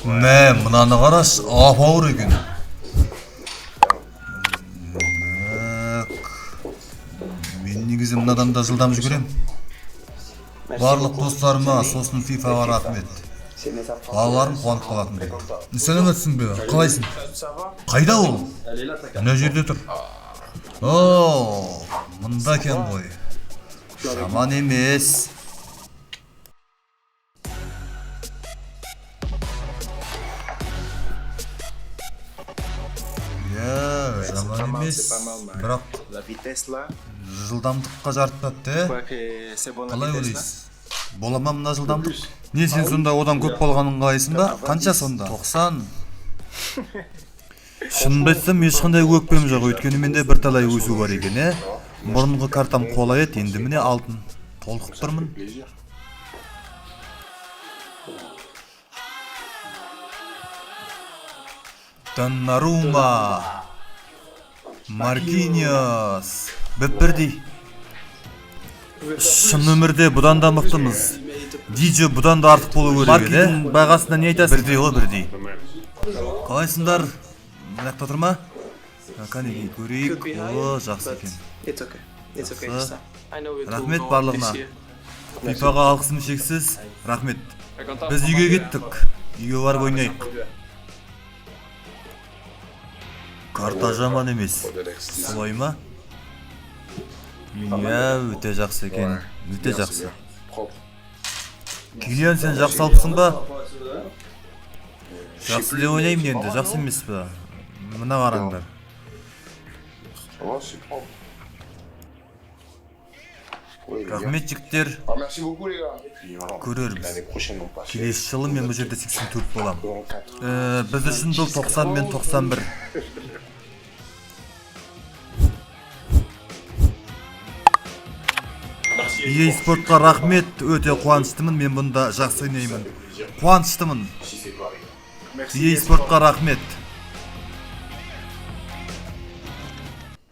Mә, мынаны қараш, ап-ауыр екен. Мен негізі мынадан да жылдам жүгірем. Барлық достарыма, сосын FIFA-ға рахмет. Балаларым қуанып қалатын болды. Сәлеметсің бе? Қалайсың? Қайда ол? Мына жерде тұр. О, мында екен ғой. Жаман емес. Жаман емес, бірақ жылдамдыққа жарытпапты, қалай ойлайсыз? Бола ма мына жылдамдық? Не, сен сонда одан көп болғанын қалайсың ба? Қанша сонда? 90. Шынымды айтсам, ешқандай өкпем жоқ, өйткені менде бірталай өсу бар екен, Бұрынғы картам қола еді, енді міне алтын. Толқып тұрмын. Донарума, Маркиньос, бірдей. Шын өмірде бұдан да мықтымыз. Диджо бұдан да артық болу керек еді. Маркиньдің бағасында не айтасың? Бірдей ғой, бірдей. Қалайсыңдар? Мынақта тұр ма? Қанеге көрейік. О, жақсы екен. Рахмет барлығына. FIFA-ға алғысым шексіз. Рахмет. Біз үйге кеттік. Үйге барып ойнайық. Карта жаман емес. Солай ма? Өте жақсы екен. Өте жақсы. Килиан, сен жақсы алыпсың ба? Жақсы деп ойнаймын енді, жақсы емес па? Мына қараңдар. Рахмет жігіттер. Көрерміз. Келесі жылы мен бұл жерде 84 болам. Біз үшін бұл 90 мен 91. EA Sportқа рахмет, өте қуаныштымын, мен бұнда жақсы ойнаймын. Қуаныштымын. EA Sportқа рахмет.